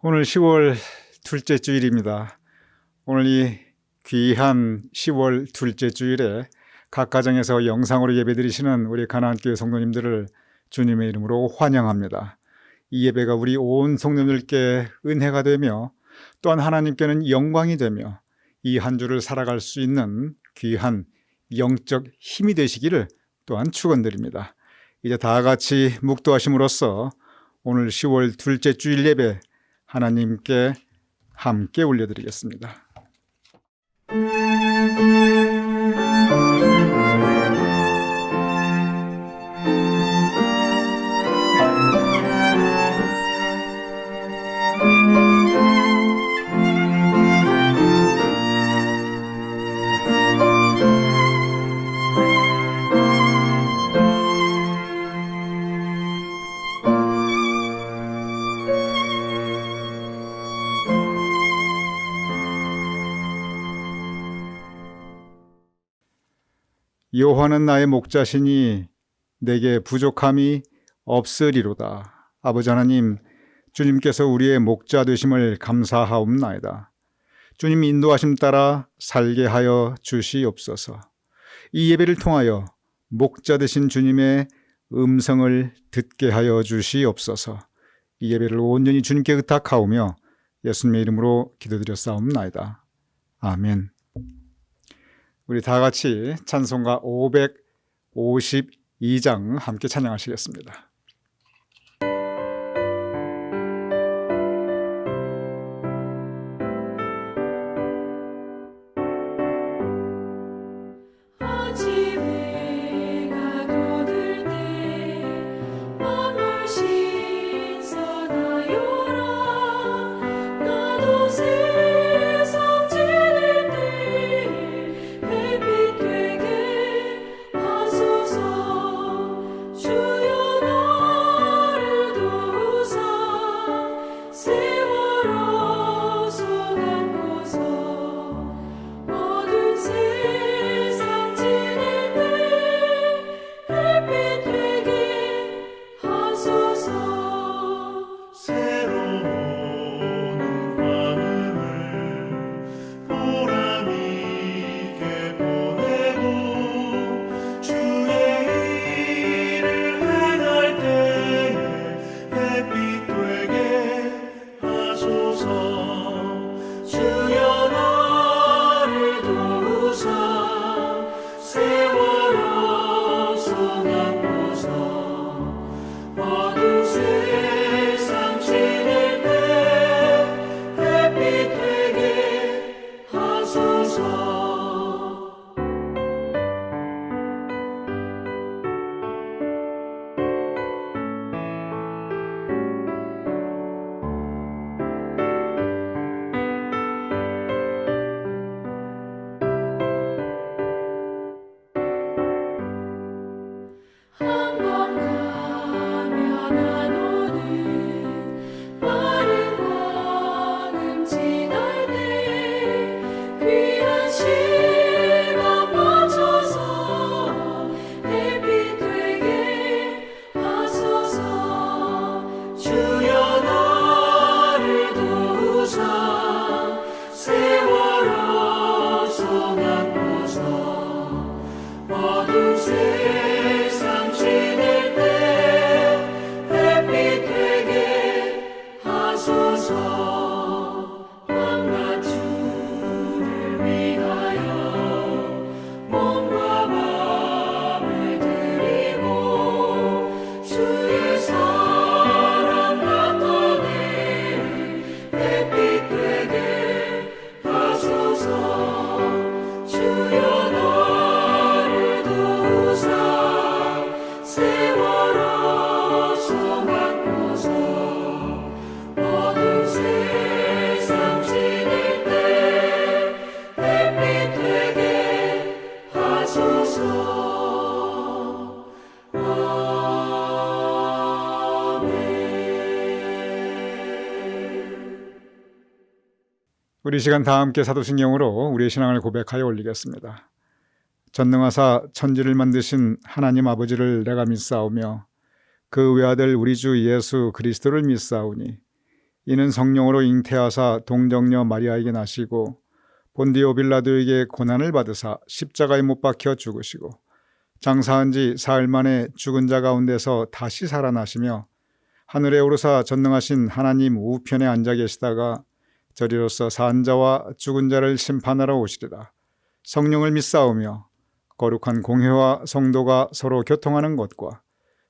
오늘 10월 둘째 주일입니다. 오늘 이 귀한 10월 둘째 주일에 각 가정에서 영상으로 예배드리시는 우리 가나안교회 성도님들을 주님의 이름으로 환영합니다. 이 예배가 우리 온 성도님들께 은혜가 되며 또한 하나님께는 영광이 되며 이 한 주를 살아갈 수 있는 귀한 영적 힘이 되시기를 또한 축원드립니다. 이제 다 같이 묵도하심으로써 오늘 10월 둘째 주일 예배 하나님께 함께 올려드리겠습니다. 여호와는 나의 목자시니 내게 부족함이 없으리로다. 아버지 하나님, 주님께서 우리의 목자 되심을 감사하옵나이다. 주님 인도하심 따라 살게 하여 주시옵소서. 이 예배를 통하여 목자 되신 주님의 음성을 듣게 하여 주시옵소서. 이 예배를 온전히 주님께 의탁하오며 예수님의 이름으로 기도드렸사옵나이다. 아멘. 우리 다 같이 찬송가 552장 함께 찬양하시겠습니다. 우리 시간 다 함께 사도신경으로 우리의 신앙을 고백하여 올리겠습니다. 전능하사 천지를 만드신 하나님 아버지를 내가 믿사오며 그 외아들 우리 주 예수 그리스도를 믿사오니 이는 성령으로 잉태하사 동정녀 마리아에게 나시고 본디오 빌라도에게 고난을 받으사 십자가에 못 박혀 죽으시고 장사한 지 사흘 만에 죽은 자 가운데서 다시 살아나시며 하늘에 오르사 전능하신 하나님 우편에 앉아 계시다가 저리로서 산 자와 죽은 자를 심판하러 오시리라. 성령을 믿사오며 거룩한 공회와 성도가 서로 교통하는 것과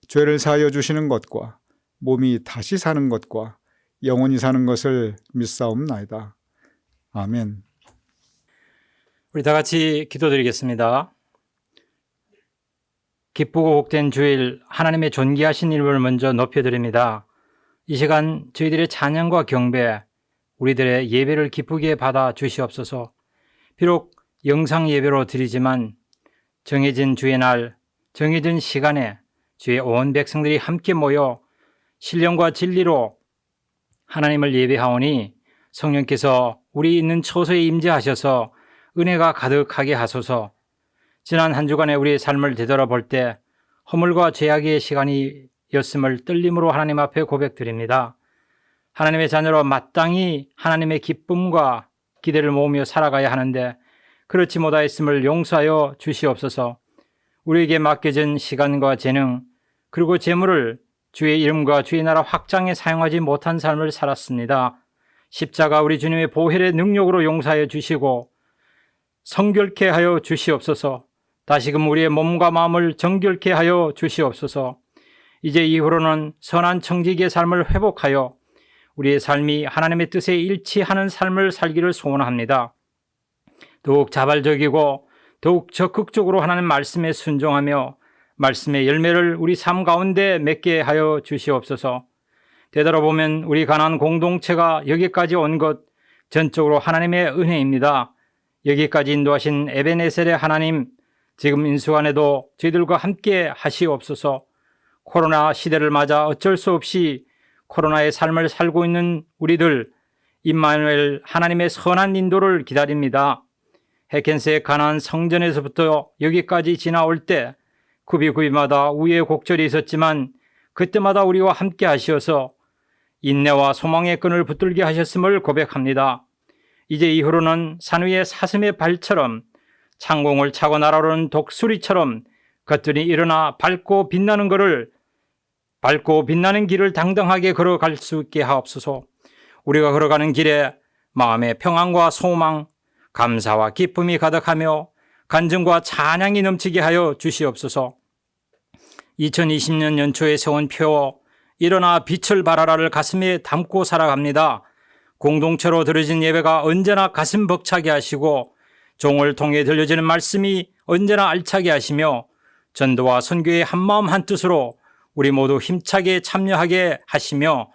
죄를 사하여 주시는 것과 몸이 다시 사는 것과 영원히 사는 것을 믿사옵나이다. 아멘. 우리 다 같이 기도드리겠습니다. 기쁘고 복된 주일, 하나님의 존귀하신 이름을 먼저 높여드립니다. 이 시간 저희들의 찬양과 경배, 우리들의 예배를 기쁘게 받아 주시옵소서. 비록 영상 예배로 드리지만 정해진 주의 날, 정해진 시간에 주의 온 백성들이 함께 모여 신령과 진리로 하나님을 예배하오니 성령께서 우리 있는 처소에 임재하셔서 은혜가 가득하게 하소서. 지난 한 주간의 우리의 삶을 되돌아볼 때 허물과 죄악의 시간이었음을 떨림으로 하나님 앞에 고백드립니다. 하나님의 자녀로 마땅히 하나님의 기쁨과 기대를 모으며 살아가야 하는데 그렇지 못하였음을 용서하여 주시옵소서. 우리에게 맡겨진 시간과 재능 그리고 재물을 주의 이름과 주의 나라 확장에 사용하지 못한 삶을 살았습니다. 십자가 우리 주님의 보혈의 능력으로 용서하여 주시고 성결케 하여 주시옵소서. 다시금 우리의 몸과 마음을 정결케 하여 주시옵소서. 이제 이후로는 선한 청지기의 삶을 회복하여 우리의 삶이 하나님의 뜻에 일치하는 삶을 살기를 소원합니다. 더욱 자발적이고 더욱 적극적으로 하나님 말씀에 순종하며 말씀의 열매를 우리 삶 가운데 맺게 하여 주시옵소서. 되돌아보면 우리 가나안 공동체가 여기까지 온 것 전적으로 하나님의 은혜입니다. 여기까지 인도하신 에베네셀의 하나님, 지금 인수간에도 저희들과 함께 하시옵소서. 코로나 시대를 맞아 어쩔 수 없이 코로나의 삶을 살고 있는 우리들, 임마누엘 하나님의 선한 인도를 기다립니다. 해켄스의 가나안 성전에서부터 여기까지 지나올 때 구비구비마다 우여곡절이 있었지만 그때마다 우리와 함께 하시어서 인내와 소망의 끈을 붙들게 하셨음을 고백합니다. 이제 이후로는 산 위의 사슴의 발처럼 창공을 차고 날아오르는 독수리처럼 것들이 일어나 밝고 빛나는 길을 당당하게 걸어갈 수 있게 하옵소서. 우리가 걸어가는 길에 마음의 평안과 소망, 감사와 기쁨이 가득하며 간증과 찬양이 넘치게 하여 주시옵소서. 2020년 연초에 세운 표 일어나 빛을 발하라를 가슴에 담고 살아갑니다. 공동체로 드려진 예배가 언제나 가슴 벅차게 하시고 종을 통해 들려지는 말씀이 언제나 알차게 하시며 전도와 선교의 한마음 한뜻으로 우리 모두 힘차게 참여하게 하시며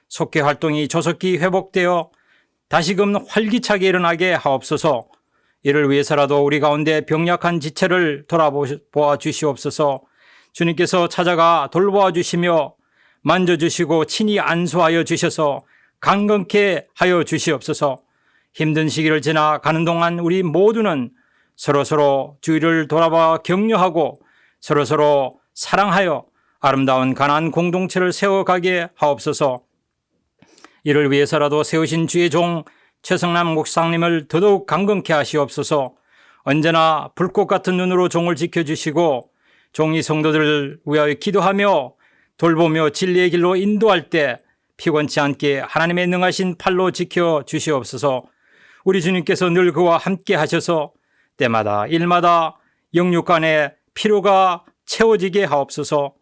속회 활동이 조속히 회복되어 다시금 활기차게 일어나게 하옵소서. 이를 위해서라도 우리 가운데 병약한 지체를 돌아보아 주시옵소서. 주님께서 찾아가 돌보아 주시며 만져주시고 친히 안수하여 주셔서 강건케 하여 주시옵소서. 힘든 시기를 지나가는 동안 우리 모두는 서로서로 주의를 돌아봐 격려하고 서로서로 사랑하여 아름다운 가나안 공동체를 세워가게 하옵소서. 이를 위해서라도 세우신 주의 종 최성남 목사님을 더더욱 강건케 하시옵소서. 언제나 불꽃 같은 눈으로 종을 지켜주시고 종이 성도들을 위하여 기도하며 돌보며 진리의 길로 인도할 때 피곤치 않게 하나님의 능하신 팔로 지켜주시옵소서. 우리 주님께서 늘 그와 함께 하셔서 때마다 일마다 영육간의 피로가 채워지게 하옵소서.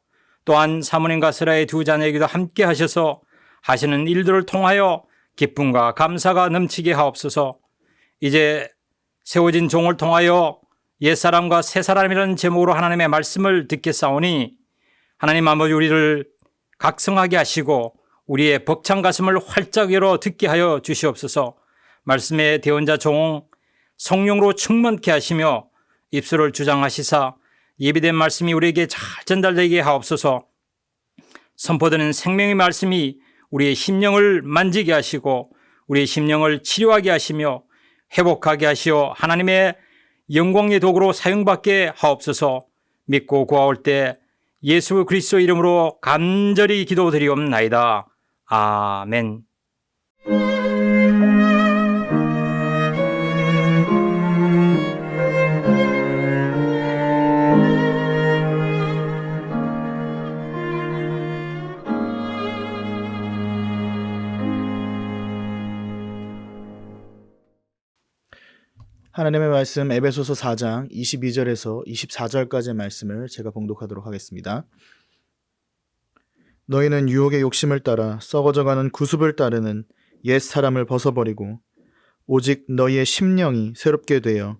또한 사모님과 스라의 두 자녀에게도 함께 하셔서 하시는 일들을 통하여 기쁨과 감사가 넘치게 하옵소서. 이제 세워진 종을 통하여 옛사람과 새사람이라는 제목으로 하나님의 말씀을 듣겠사오니 하나님 아버지 우리를 각성하게 하시고 우리의 벅찬 가슴을 활짝 열어 듣게 하여 주시옵소서. 말씀의 대언자 종 성령으로 충만케 하시며 입술을 주장하시사 예비된 말씀이 우리에게 잘 전달되게 하옵소서. 선포되는 생명의 말씀이 우리의 심령을 만지게 하시고 우리의 심령을 치료하게 하시며 회복하게 하시어 하나님의 영광의 도구로 사용받게 하옵소서. 믿고 구하올 때 예수 그리스도 이름으로 간절히 기도드리옵나이다. 아멘. 하나님의 말씀 에베소서 4장 22절에서 24절까지의 말씀을 제가 봉독하도록 하겠습니다. 너희는 유혹의 욕심을 따라 썩어져가는 구습을 따르는 옛 사람을 벗어버리고 오직 너희의 심령이 새롭게 되어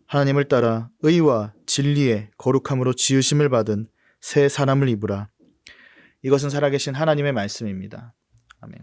하나님을 따라 의와 진리의 거룩함으로 지으심을 받은 새 사람을 입으라. 이것은 살아계신 하나님의 말씀입니다. 아멘.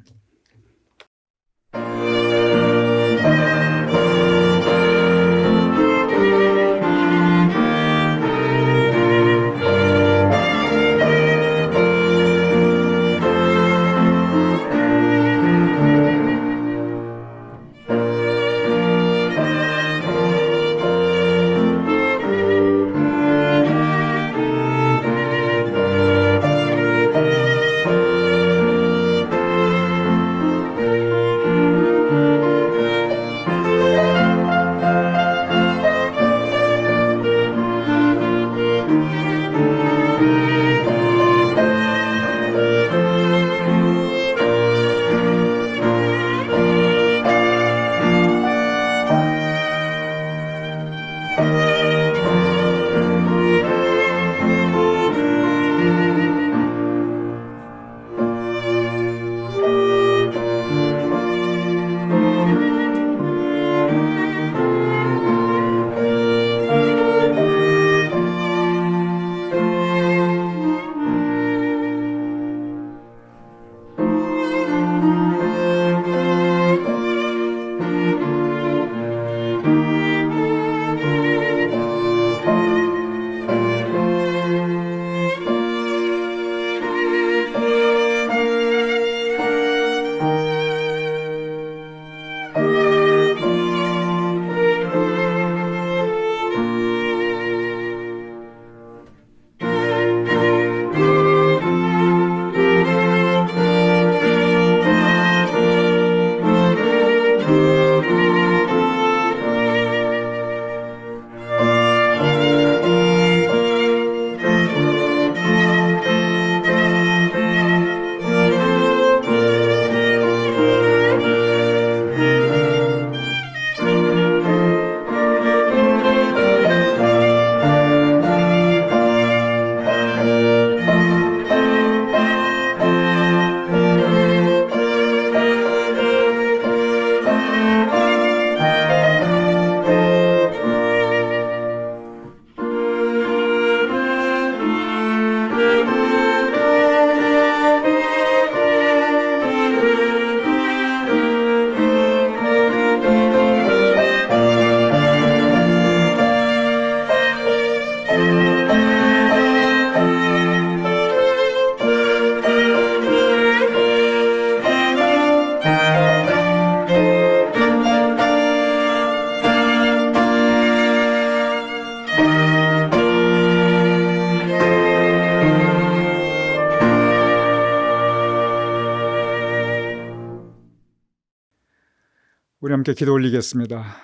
우리 함께 기도 올리겠습니다.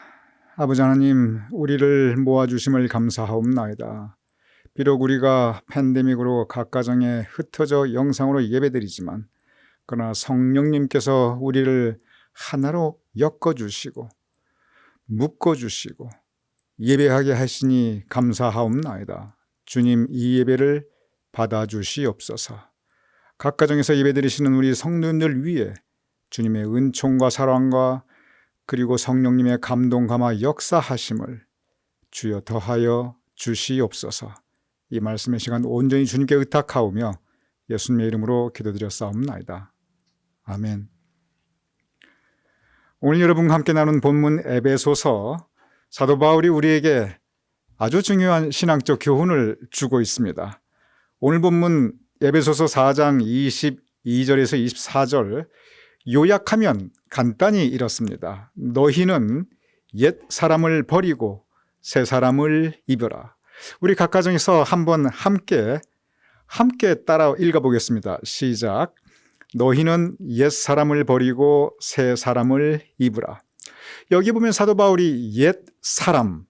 아버지 하나님, 우리를 모아주심을 감사하옵나이다. 비록 우리가 팬데믹으로 각 가정에 흩어져 영상으로 예배드리지만 그러나 성령님께서 우리를 하나로 엮어주시고 묶어주시고 예배하게 하시니 감사하옵나이다. 주님, 이 예배를 받아주시옵소서. 각 가정에서 예배드리시는 우리 성도님들 위해 주님의 은총과 사랑과 그리고 성령님의 감동 감화 역사하심을 주여 더하여 주시옵소서. 이 말씀의 시간 온전히 주님께 의탁하오며 예수님의 이름으로 기도드렸사옵나이다. 아멘. 오늘 여러분과 함께 나눈 본문 에베소서, 사도 바울이 우리에게 아주 중요한 신앙적 교훈을 주고 있습니다. 오늘 본문 에베소서 4장 22절에서 24절, 요약하면 간단히 이렇습니다. 너희는 옛 사람을 버리고 새 사람을 입어라. 우리 각 가정에서 한번 함께 따라 읽어보겠습니다. 시작. 너희는 옛 사람을 버리고 새 사람을 입으라. 여기 보면 사도 바울이 옛 사람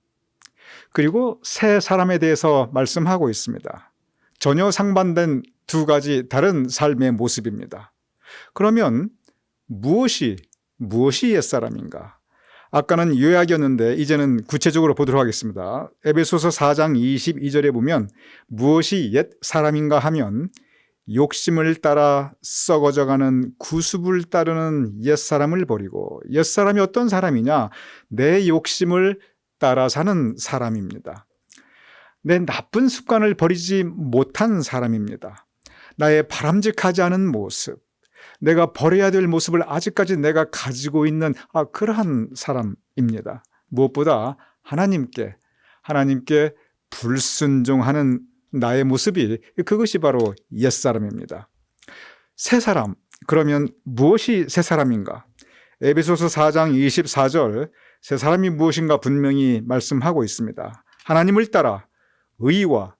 그리고 새 사람에 대해서 말씀하고 있습니다. 전혀 상반된 두 가지 다른 삶의 모습입니다. 그러면 무엇이 옛사람인가? 아까는 요약이었는데 이제는 구체적으로 보도록 하겠습니다. 에베소서 4장 22절에 보면 무엇이 옛 사람인가 하면 욕심을 따라 썩어져가는 구습을 따르는 옛사람을 버리고, 옛사람이 어떤 사람이냐? 내 욕심을 따라 사는 사람입니다. 내 나쁜 습관을 버리지 못한 사람입니다. 나의 바람직하지 않은 모습, 내가 버려야 될 모습을 아직까지 내가 가지고 있는 그러한 사람입니다. 무엇보다 하나님께 불순종하는 나의 모습이, 그것이 바로 옛사람입니다. 새사람, 그러면 무엇이 새사람인가? 에베소서 4장 24절, 새사람이 무엇인가 분명히 말씀하고 있습니다. 하나님을 따라 의와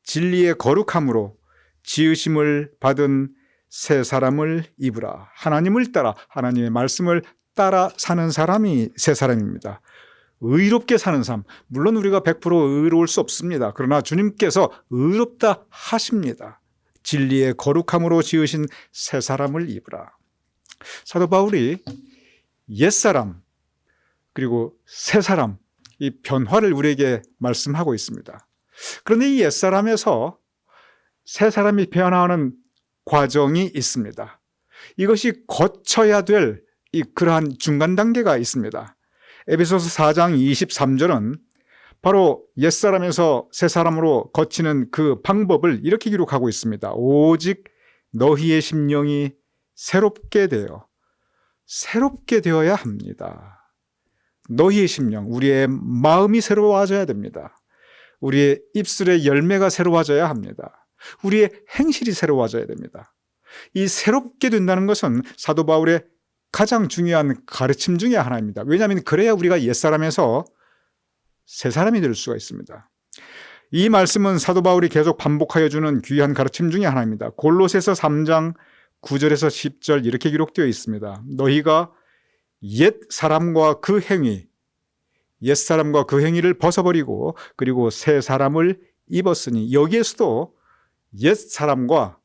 진리의 거룩함으로 지으심을 받은 새 사람을 입으라. 하나님을 따라, 하나님의 말씀을 따라 사는 사람이 새 사람입니다. 의롭게 사는 삶, 물론 우리가 100% 의로울 수 없습니다. 그러나 주님께서 의롭다 하십니다. 진리의 거룩함으로 지으신 새 사람을 입으라. 사도 바울이 옛사람 그리고 새 사람, 이 변화를 우리에게 말씀하고 있습니다. 그런데 이 옛사람에서 새 사람이 변화하는 과정이 있습니다. 이것이 거쳐야 될 그러한 중간 단계가 있습니다. 에베소서 4장 23절은 바로 옛사람에서 새사람으로 거치는 그 방법을 이렇게 기록하고 있습니다. 오직 너희의 심령이 새롭게 되어야 합니다. 너희의 심령, 우리의 마음이 새로워져야 됩니다. 우리의 입술의 열매가 새로워져야 합니다. 우리의 행실이 새로워져야 됩니다. 이 새롭게 된다는 것은 사도 바울의 가장 중요한 가르침 중에 하나입니다. 왜냐하면 그래야 우리가 옛사람에서 새사람이 될 수가 있습니다. 이 말씀은 사도 바울이 계속 반복하여 주는 귀한 가르침 중에 하나입니다. 골로새서 3장 9절에서 10절 이렇게 기록되어 있습니다. 너희가 옛사람과 그 행위를 벗어버리고 그리고 새 사람을 입었으니, 여기에서도 옛사람과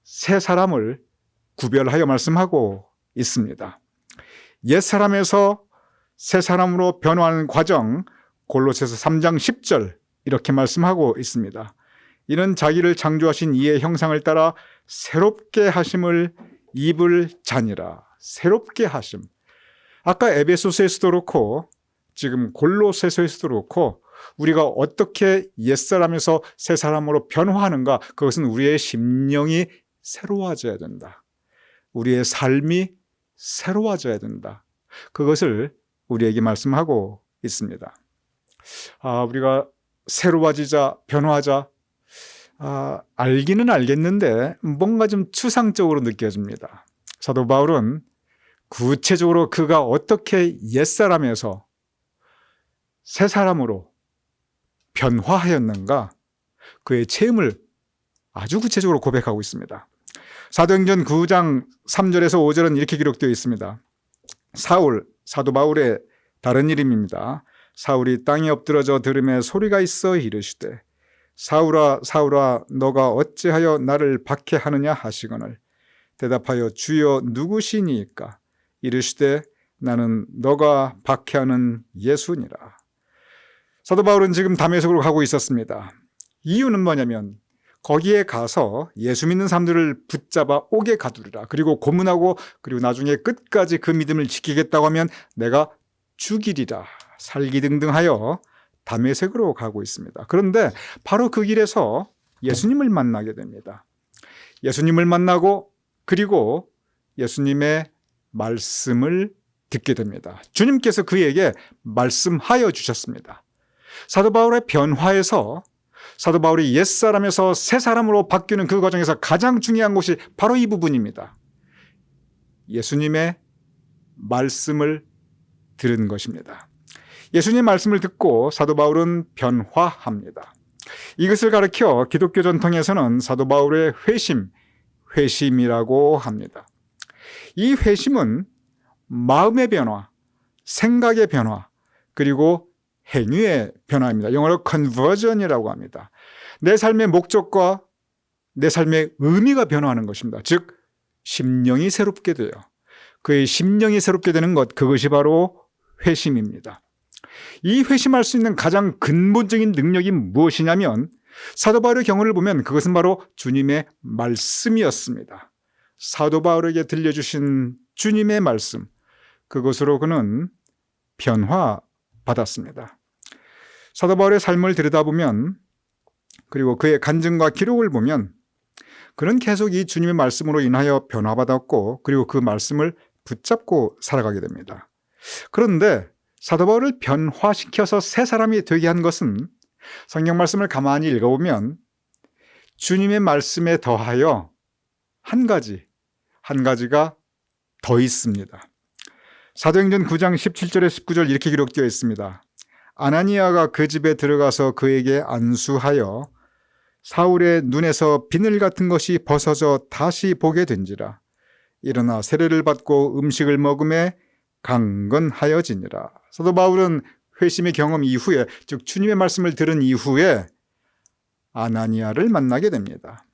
새 사람을 구별하여 말씀하고 있습니다. 옛사람에서 새 사람으로 변화하는 과정, 골로새서 3장 10절 이렇게 말씀하고 있습니다. 이는 자기를 창조하신 이의 형상을 따라 새롭게 하심을 입을 자니라. 새롭게 하심. 아까 에베소서에서도 그렇고 지금 골로새서에서도 그렇고 우리가 어떻게 옛사람에서 새사람으로 변화하는가, 그것은 우리의 심령이 새로워져야 된다. 우리의 삶이 새로워져야 된다. 그것을 우리에게 말씀하고 있습니다. 우리가 새로워지자, 변화하자, 알기는 알겠는데 뭔가 좀 추상적으로 느껴집니다. 사도 바울은 구체적으로 그가 어떻게 옛사람에서 새사람으로 변화하였는가, 그의 체험을 아주 구체적으로 고백하고 있습니다. 사도행전 9장 3절에서 5절은 이렇게 기록되어 있습니다. 사도 바울의 다른 이름입니다. 사울이 땅에 엎드러져 들음에 소리가 있어 이르시되 사울아 사울아 너가 어찌하여 나를 박해하느냐 하시거늘 대답하여 주여 누구시니까? 이르시되 나는 너가 박해하는 예수니라. 사도 바울은 지금 다메섹으로 가고 있었습니다. 이유는 뭐냐면 거기에 가서 예수 믿는 사람들을 붙잡아 옥에 가두리라. 그리고 고문하고 그리고 나중에 끝까지 그 믿음을 지키겠다고 하면 내가 죽이리라. 살기등등하여 다메섹으로 가고 있습니다. 그런데 바로 그 길에서 예수님을 만나게 됩니다. 예수님을 만나고 그리고 예수님의 말씀을 듣게 됩니다. 주님께서 그에게 말씀하여 주셨습니다. 사도 바울의 변화에서, 사도 바울이 옛사람에서 새사람으로 바뀌는 그 과정에서 가장 중요한 것이 바로 이 부분입니다. 예수님의 말씀을 들은 것입니다. 예수님의 말씀을 듣고 사도 바울은 변화합니다. 이것을 가리켜 기독교 전통에서는 사도 바울의 회심이라고 합니다. 이 회심은 마음의 변화, 생각의 변화, 그리고 행위의 변화입니다. 영어로 conversion이라고 합니다. 내 삶의 목적과 내 삶의 의미가 변화하는 것입니다. 즉 심령이 새롭게 돼요. 그의 심령이 새롭게 되는 것, 그것이 바로 회심입니다. 이 회심할 수 있는 가장 근본적인 능력이 무엇이냐면 사도 바울의 경우를 보면 그것은 바로 주님의 말씀이었습니다. 사도 바울에게 들려주신 주님의 말씀, 그것으로 그는 변화받았습니다. 사도 바울의 삶을 들여다보면 그리고 그의 간증과 기록을 보면 그는 계속 이 주님의 말씀으로 인하여 변화받았고 그리고 그 말씀을 붙잡고 살아가게 됩니다. 그런데 사도 바울을 변화시켜서 새 사람이 되게 한 것은 성경 말씀을 가만히 읽어보면 주님의 말씀에 더하여 한 가지가 더 있습니다. 사도행전 9장 17절에 19절 이렇게 기록되어 있습니다. 아나니아가 그 집에 들어가서 그에게 안수하여 사울의 눈에서 비늘 같은 것이 벗어져 다시 보게 된지라. 일어나 세례를 받고 음식을 먹음에 강건하여지니라. 사도 바울은 회심의 경험 이후에, 즉 주님의 말씀을 들은 이후에 아나니아를 만나게 됩니다.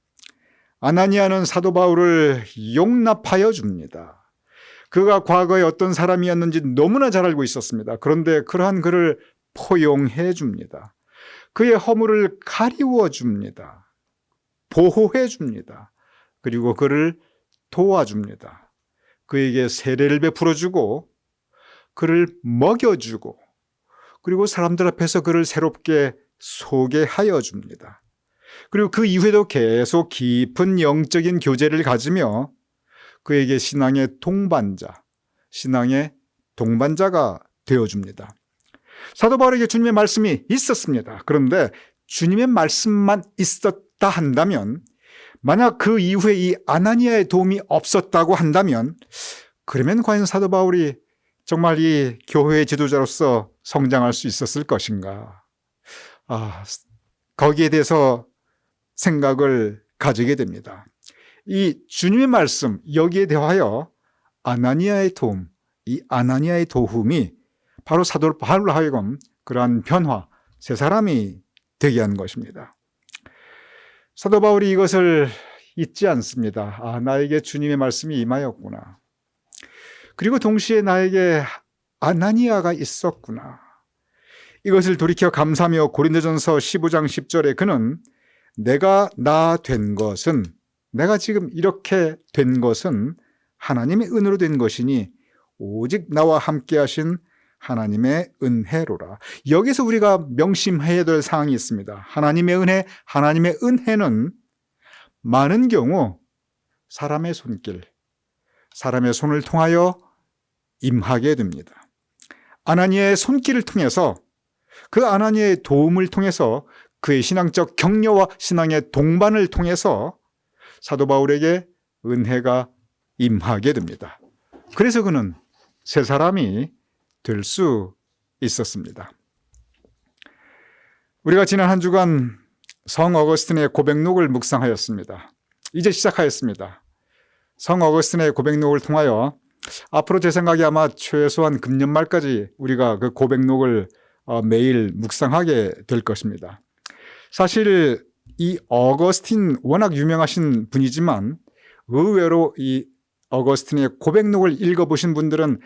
아나니아는 사도 바울을 용납하여 줍니다. 그가 과거에 어떤 사람이었는지 너무나 잘 알고 있었습니다. 그런데 그러한 그를 포용해 줍니다. 그의 허물을 가리워 줍니다. 보호해 줍니다. 그리고 그를 도와줍니다. 그에게 세례를 베풀어 주고 그를 먹여주고 그리고 사람들 앞에서 그를 새롭게 소개하여 줍니다. 그리고 그 이후에도 계속 깊은 영적인 교제를 가지며 그에게 신앙의 동반자가 되어줍니다. 사도 바울에게 주님의 말씀이 있었습니다. 그런데 주님의 말씀만 있었다 한다면, 만약 그 이후에 이 아나니아의 도움이 없었다고 한다면, 그러면 과연 사도 바울이 정말 이 교회의 지도자로서 성장할 수 있었을 것인가? 거기에 대해서 생각을 가지게 됩니다. 이 주님의 말씀, 여기에 대하여 아나니아의 도움, 이 아나니아의 도움이 바로 사도 바울로 하여금 그러한 변화, 새 사람이 되게 한 것입니다. 사도 바울이 이것을 잊지 않습니다. 나에게 주님의 말씀이 임하였구나. 그리고 동시에 나에게 아나니아가 있었구나. 이것을 돌이켜 감사하며 고린도전서 15장 10절에 그는 내가 지금 이렇게 된 것은 하나님의 은혜로 된 것이니 오직 나와 함께 하신 하나님의 은혜로라. 여기서 우리가 명심해야 될 사항이 있습니다. 하나님의 은혜는 많은 경우 사람의 손을 통하여 임하게 됩니다. 아나니아의 손길을 통해서, 그 아나니아의 도움을 통해서, 그의 신앙적 격려와 신앙의 동반을 통해서 사도 바울에게 은혜가 임하게 됩니다. 그래서 그는 새 사람이 될 수 있었습니다. 우리가 지난 한 주간 성 어거스틴의 고백록을 묵상하였습니다. 이제 시작하였습니다. 성 어거스틴의 고백록을 통하여 앞으로 제 생각에 아마 최소한 금년 말까지 우리가 그 고백록을 매일 묵상하게 될 것입니다. 사실 이 어거스틴 워낙 유명하신 분이지만 의외로 이 어거스틴의 고백록을 읽어보신 분들은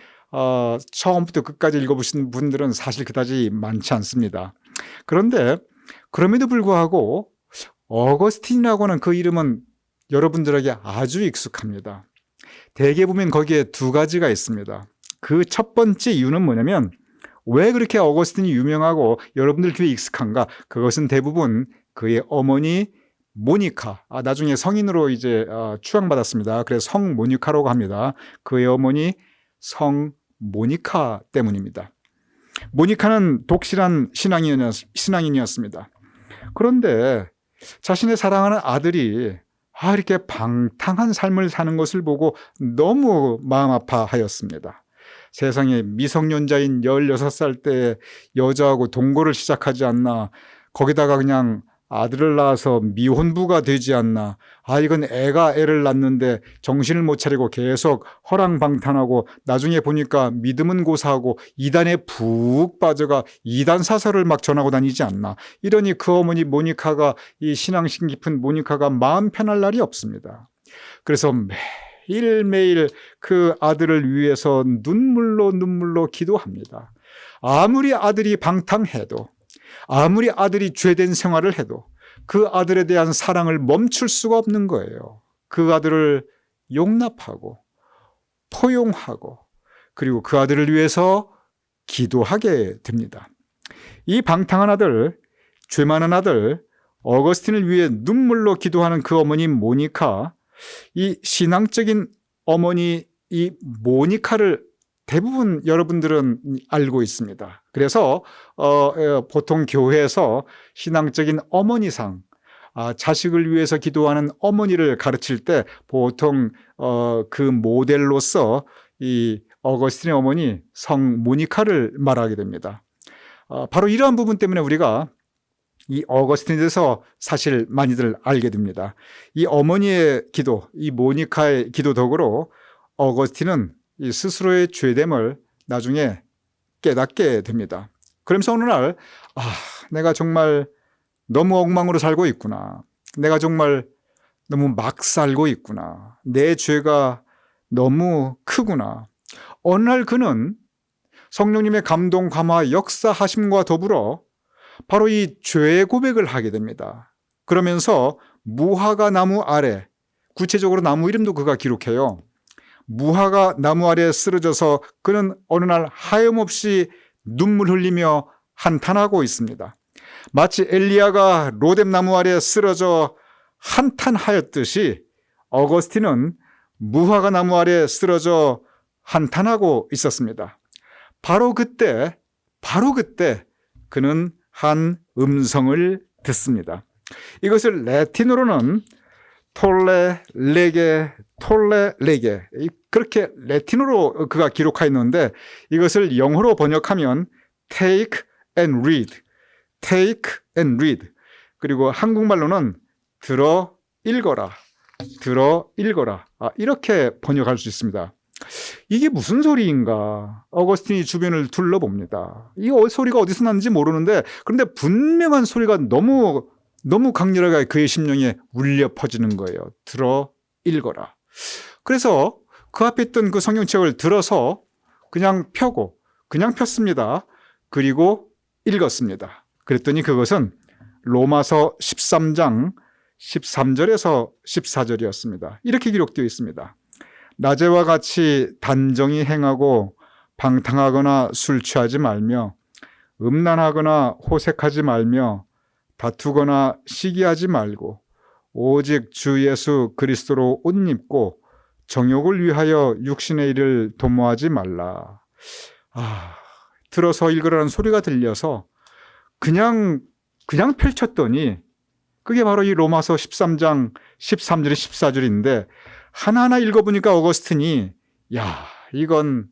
처음부터 끝까지 읽어보신 분들은 사실 그다지 많지 않습니다. 그런데 그럼에도 불구하고 어거스틴이라고 하는 그 이름은 여러분들에게 아주 익숙합니다. 대개 보면 거기에 두 가지가 있습니다. 그 첫 번째 이유는 뭐냐면, 왜 그렇게 어거스틴이 유명하고 여러분들 귀에 익숙한가? 그것은 대부분 그의 어머니 모니카, 나중에 성인으로 이제 추앙받았습니다. 그래서 성 모니카라고 합니다. 그의 어머니 성 모니카 때문입니다. 모니카는 독실한 신앙인이었습니다. 그런데 자신의 사랑하는 아들이 이렇게 방탕한 삶을 사는 것을 보고 너무 마음 아파하였습니다. 세상에 미성년자인 16살 때 여자하고 동거를 시작하지 않나, 거기다가 그냥 아들을 낳아서 미혼부가 되지 않나, 이건 애가 애를 낳는데 정신을 못 차리고 계속 허랑방탕하고 나중에 보니까 믿음은 고사하고 이단에 푹 빠져가 이단 사설을 막 전하고 다니지 않나. 이러니 그 어머니 모니카가, 이 신앙심 깊은 모니카가 마음 편할 날이 없습니다. 그래서 매일매일 그 아들을 위해서 눈물로 기도합니다. 아무리 아들이 방탕해도, 아무리 아들이 죄된 생활을 해도 그 아들에 대한 사랑을 멈출 수가 없는 거예요. 그 아들을 용납하고 포용하고 그리고 그 아들을 위해서 기도하게 됩니다. 이 방탕한 아들, 죄 많은 아들 어거스틴을 위해 눈물로 기도하는 그 어머니 모니카, 이 신앙적인 어머니 이 모니카를 대부분 여러분들은 알고 있습니다. 그래서 보통 교회에서 신앙적인 어머니상, 자식을 위해서 기도하는 어머니를 가르칠 때 보통 그 모델로서 이 어거스틴의 어머니 성 모니카를 말하게 됩니다. 바로 이러한 부분 때문에 우리가 이 어거스틴에 대해서 사실 많이들 알게 됩니다. 이 어머니의 기도, 이 모니카의 기도 덕으로 어거스틴은 이 스스로의 죄됨을 나중에 깨닫게 됩니다. 그러면서 어느 날 내가 정말 너무 엉망으로 살고 있구나. 내가 정말 너무 막 살고 있구나. 내 죄가 너무 크구나. 어느 날 그는 성령님의 감동, 감화, 역사하심과 더불어 바로 이 죄의 고백을 하게 됩니다. 그러면서 무화과 나무 아래, 구체적으로 나무 이름도 그가 기록해요. 무화과 나무 아래에 쓰러져서 그는 어느 날 하염없이 눈물 흘리며 한탄하고 있습니다. 마치 엘리야가 로뎀 나무 아래에 쓰러져 한탄하였듯이 어거스틴은 무화과 나무 아래에 쓰러져 한탄하고 있었습니다. 바로 그때 그는 한 음성을 듣습니다. 이것을 라틴어로는 톨레 레게 그렇게 라틴어로 그가 기록하였는데 이것을 영어로 번역하면 take and read 그리고 한국말로는 들어 읽어라 이렇게 번역할 수 있습니다. 이게 무슨 소리인가? 어거스틴이 주변을 둘러봅니다. 이 소리가 어디서 났는지 모르는데 그런데 분명한 소리가 너무 강렬하게 그의 심령에 울려 퍼지는 거예요. 들어 읽어라. 그래서 그 앞에 있던 그 성경책을 들어서 그냥 폈습니다. 그리고 읽었습니다. 그랬더니 그것은 로마서 13장 13절에서 14절이었습니다. 이렇게 기록되어 있습니다. 낮에와 같이 단정히 행하고 방탕하거나 술 취하지 말며 음란하거나 호색하지 말며 다투거나 시기하지 말고 오직 주 예수 그리스도로 옷 입고 정욕을 위하여 육신의 일을 도모하지 말라. 들어서 읽으라는 소리가 들려서 그냥 펼쳤더니 그게 바로 이 로마서 13장 13절에 14절인데 하나하나 읽어보니까 어거스틴이 이건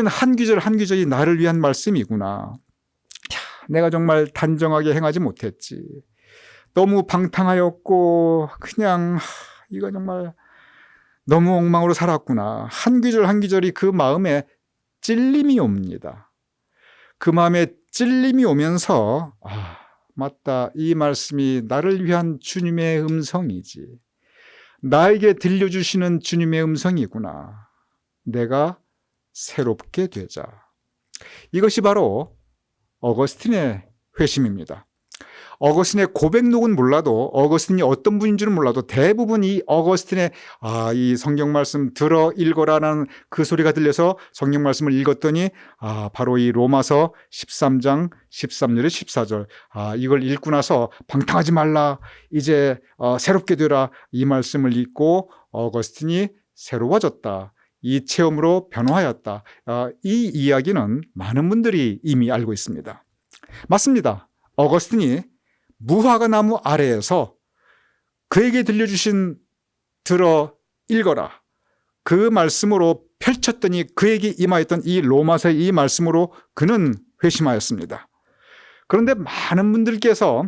한 구절 한 구절이 나를 위한 말씀이구나. 내가 정말 단정하게 행하지 못했지. 너무 방탕하였고 그냥 이거 정말 너무 엉망으로 살았구나. 한 구절 한 구절이 그 마음에 찔림이 옵니다. 그 마음에 찔림이 오면서 맞다. 이 말씀이 나를 위한 주님의 음성이지. 나에게 들려주시는 주님의 음성이구나. 내가 새롭게 되자. 이것이 바로 어거스틴의 회심입니다. 어거스틴의 고백록은 몰라도 어거스틴이 어떤 분인 줄은 몰라도 대부분 이 어거스틴의 이 성경 말씀 들어 읽어라는 그 소리가 들려서 성경 말씀을 읽었더니 바로 이 로마서 13장 13절에 14절 이걸 읽고 나서 방탕하지 말라 이제 새롭게 되라 이 말씀을 읽고 어거스틴이 새로워졌다. 이 체험으로 변화하였다. 이 이야기는 많은 분들이 이미 알고 있습니다. 맞습니다. 어거스틴이 무화과 나무 아래에서 그에게 들려주신 들어 읽어라 그 말씀으로 펼쳤더니 그에게 임하였던 이 로마서의 이 말씀으로 그는 회심하였습니다. 그런데 많은 분들께서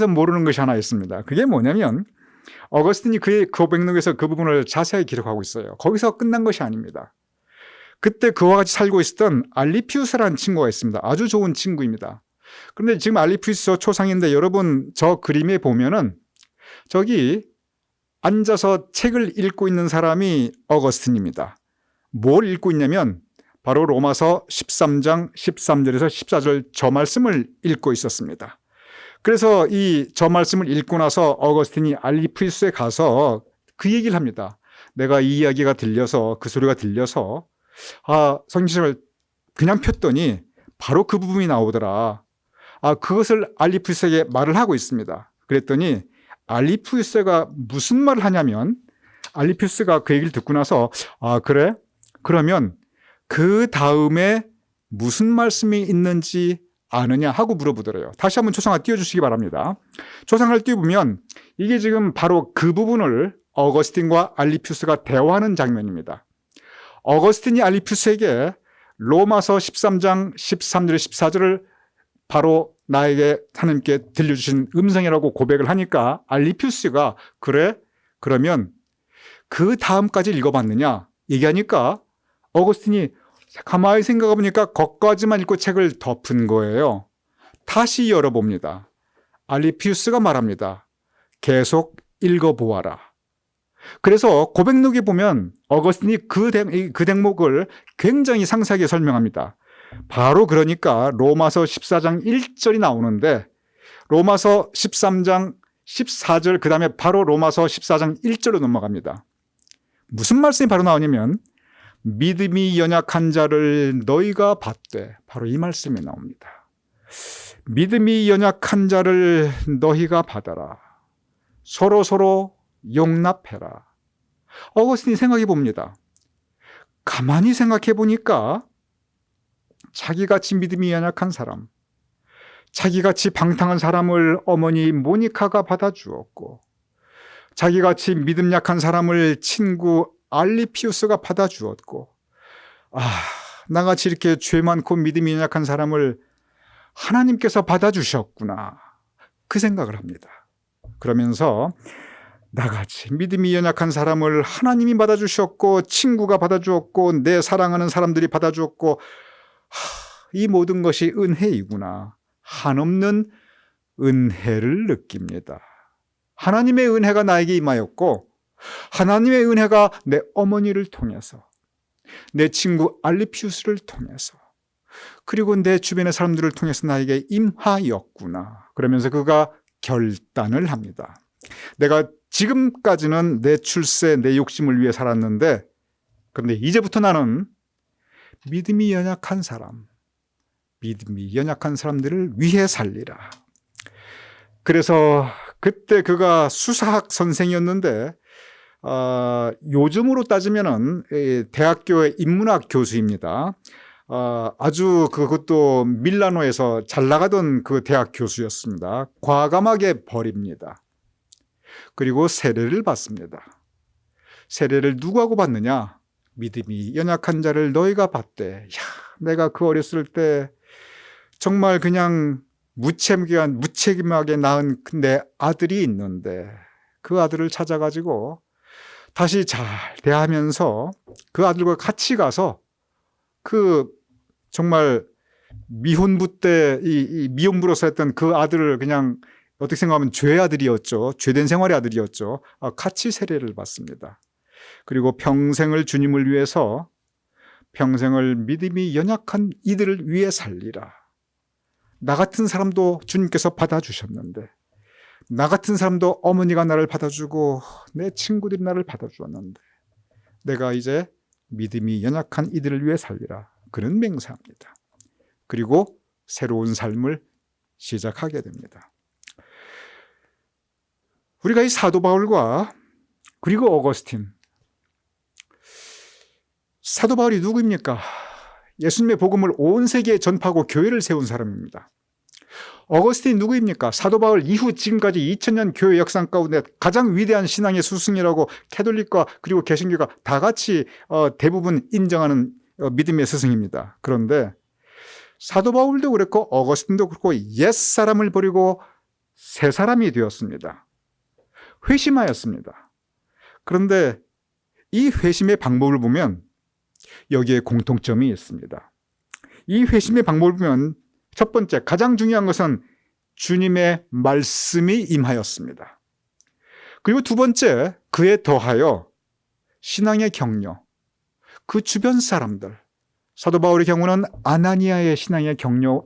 모르는 것이 하나 있습니다. 그게 뭐냐면 어거스틴이 그의 고백록에서 그 부분을 자세히 기록하고 있어요. 거기서 끝난 것이 아닙니다. 그때 그와 같이 살고 있었던 알리피우스라는 친구가 있습니다. 아주 좋은 친구입니다. 그런데 지금 알리피우스 초상인데 여러분 저 그림에 보면은 저기 앉아서 책을 읽고 있는 사람이 어거스틴입니다. 뭘 읽고 있냐면 바로 로마서 13장 13절에서 14절 저 말씀을 읽고 있었습니다. 그래서 이 저 말씀을 읽고 나서 어거스틴이 알리푸스에 가서 그 얘기를 합니다. 내가 이 이야기가 들려서, 그 소리가 들려서 성경책을 그냥 폈더니 바로 그 부분이 나오더라. 그것을 알리푸스에게 말을 하고 있습니다. 그랬더니 알리푸스가 무슨 말을 하냐면, 알리푸스가 그 얘기를 듣고 나서 그래? 그러면 그 다음에 무슨 말씀이 있는지 아느냐 하고 물어보더래요. 다시 한번 초상화 띄워주시기 바랍니다. 초상화를 띄워보면 이게 지금 바로 그 부분을 어거스틴과 알리푸스가 대화하는 장면입니다. 어거스틴이 알리푸스에게 로마서 13장 13절 14절을 바로 나에게 하나님께 들려주신 음성이라고 고백을 하니까 알리푸스가 그래? 그러면 그 다음까지 읽어봤느냐 얘기하니까 어거스틴이 가만히 생각해보니까 거기까지만 읽고 책을 덮은 거예요. 다시 열어봅니다. 알리푸스가 말합니다. 계속 읽어보아라. 그래서 고백록에 보면 어거스틴이 그 대목을 굉장히 상세하게 설명합니다. 바로 그러니까 로마서 14장 1절이 나오는데 로마서 13장 14절 그 다음에 바로 로마서 14장 1절로 넘어갑니다. 무슨 말씀이 바로 나오냐면 믿음이 연약한 자를 너희가 받되, 바로 이 말씀이 나옵니다. 믿음이 연약한 자를 너희가 받아라. 서로 용납해라. 어거스틴이 생각해 봅니다. 가만히 생각해 보니까 자기같이 믿음이 연약한 사람, 자기같이 방탕한 사람을 어머니 모니카가 받아주었고, 자기같이 믿음 약한 사람을 친구 알리피우스가 받아주었고, 나같이 이렇게 죄 많고 믿음이 연약한 사람을 하나님께서 받아주셨구나, 그 생각을 합니다. 그러면서 나같이 믿음이 연약한 사람을 하나님이 받아주셨고, 친구가 받아주었고, 내 사랑하는 사람들이 받아주었고, 이 모든 것이 은혜이구나, 한없는 은혜를 느낍니다. 하나님의 은혜가 나에게 임하였고, 하나님의 은혜가 내 어머니를 통해서, 내 친구 알리피우스를 통해서, 그리고 내 주변의 사람들을 통해서 나에게 임하였구나. 그러면서 그가 결단을 합니다. 내가 지금까지는 내 출세, 내 욕심을 위해 살았는데, 그런데 이제부터 나는 믿음이 연약한 사람, 믿음이 연약한 사람들을 위해 살리라. 그래서 그때 그가 수사학 선생이었는데, 요즘으로 따지면은 대학교의 인문학 교수입니다. 아주 그것도 밀라노에서 잘 나가던 그 대학 교수였습니다. 과감하게 버립니다. 그리고 세례를 받습니다. 세례를 누구하고 받느냐? 믿음이 연약한 자를 너희가 받되. 내가 그 어렸을 때 정말 그냥 무책임하게 낳은 내 아들이 있는데, 그 아들을 찾아가지고 다시 잘 대하면서 그 아들과 같이 가서 그 정말 미혼부 때 이 미혼부로서 했던 그 아들을 그냥 어떻게 생각하면 죄의 아들이었죠. 죄된 생활의 아들이었죠. 같이 세례를 받습니다. 그리고 평생을 주님을 위해서, 평생을 믿음이 연약한 이들을 위해 살리라. 나 같은 사람도 주님께서 받아주셨는데, 나 같은 사람도 어머니가 나를 받아주고 내 친구들이 나를 받아주었는데, 내가 이제 믿음이 연약한 이들을 위해 살리라, 그런 맹세합니다. 그리고 새로운 삶을 시작하게 됩니다. 우리가 이 사도 바울과 그리고 어거스틴, 사도 바울이 누구입니까? 예수님의 복음을 온 세계에 전파하고 교회를 세운 사람입니다. 어거스틴이 누구입니까? 사도 바울 이후 지금까지 2000년 교회 역사 가운데 가장 위대한 신앙의 스승이라고 캐톨릭과 그리고 개신교가 다 같이 대부분 인정하는 믿음의 스승입니다. 그런데 사도 바울도 그렇고 어거스틴도 그렇고 옛사람을 버리고 새 사람이 되었습니다. 회심하였습니다. 그런데 이 회심의 방법을 보면 여기에 공통점이 있습니다. 이 회심의 방법을 보면 첫 번째, 가장 중요한 것은 주님의 말씀이 임하였습니다. 그리고 두 번째, 그에 더하여 신앙의 격려, 그 주변 사람들, 사도 바울의 경우는 아나니아의 신앙의 격려,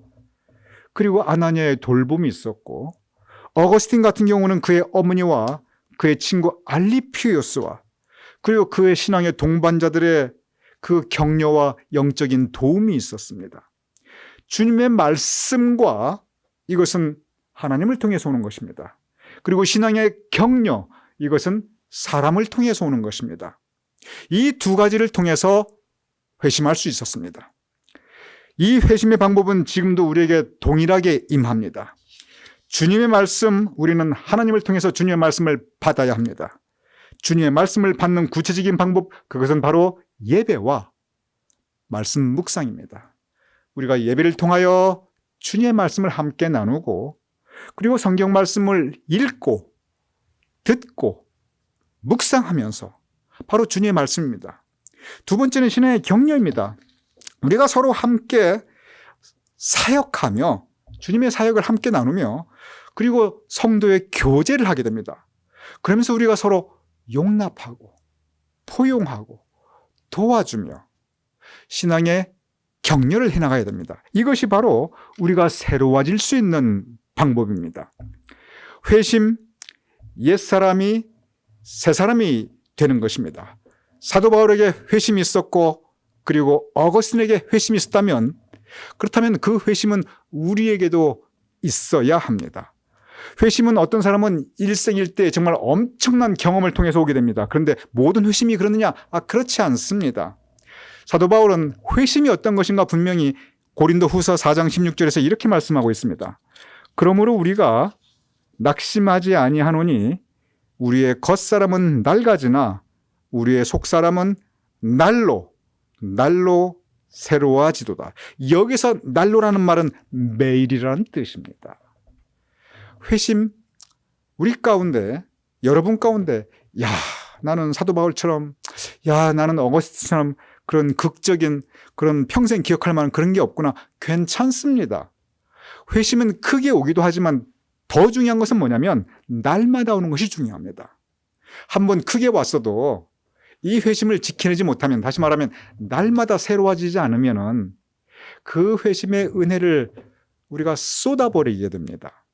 그리고 아나니아의 돌봄이 있었고, 어거스틴 같은 경우는 그의 어머니와 그의 친구 알리피우스와 그리고 그의 신앙의 동반자들의 그 격려와 영적인 도움이 있었습니다. 주님의 말씀과 이것은 하나님을 통해서 오는 것입니다. 그리고 신앙의 격려, 이것은 사람을 통해서 오는 것입니다. 이 두 가지를 통해서 회심할 수 있었습니다. 이 회심의 방법은 지금도 우리에게 동일하게 임합니다. 주님의 말씀, 우리는 하나님을 통해서 주님의 말씀을 받아야 합니다. 주님의 말씀을 받는 구체적인 방법, 그것은 바로 예배와 말씀 묵상입니다. 우리가 예배를 통하여 주님의 말씀을 함께 나누고, 그리고 성경 말씀을 읽고 듣고 묵상하면서, 바로 주님의 말씀입니다. 두 번째는 신앙의 격려입니다. 우리가 서로 함께 사역하며 주님의 사역을 함께 나누며, 그리고 성도의 교제를 하게 됩니다. 그러면서 우리가 서로 용납하고 포용하고 도와주며 신앙의 격려를 해나가야 됩니다. 이것이 바로 우리가 새로워질 수 있는 방법입니다. 회심, 옛사람이 새사람이 되는 것입니다. 사도 바울에게 회심이 있었고, 그리고 어거스틴에게 회심이 있었다면, 그렇다면 그 회심은 우리에게도 있어야 합니다. 회심은 어떤 사람은 일생일대 정말 엄청난 경험을 통해서 오게 됩니다. 그런데 모든 회심이 그러느냐? 그렇지 않습니다. 사도 바울은 회심이 어떤 것인가 분명히 고린도 후서 4장 16절에서 이렇게 말씀하고 있습니다. 그러므로 우리가 낙심하지 아니하노니 우리의 겉사람은 낡아지나 우리의 속사람은 날로 새로워지도다. 여기서 날로라는 말은 매일이라는 뜻입니다. 회심, 우리 가운데, 여러분 가운데, 나는 사도 바울처럼, 나는 어거스틴처럼 그런 극적인, 그런 평생 기억할 만한 그런 게 없구나. 괜찮습니다. 회심은 크게 오기도 하지만 더 중요한 것은 뭐냐면 날마다 오는 것이 중요합니다. 한번 크게 왔어도 이 회심을 지켜내지 못하면, 다시 말하면 날마다 새로워지지 않으면 그 회심의 은혜를 우리가 쏟아버리게 됩니다.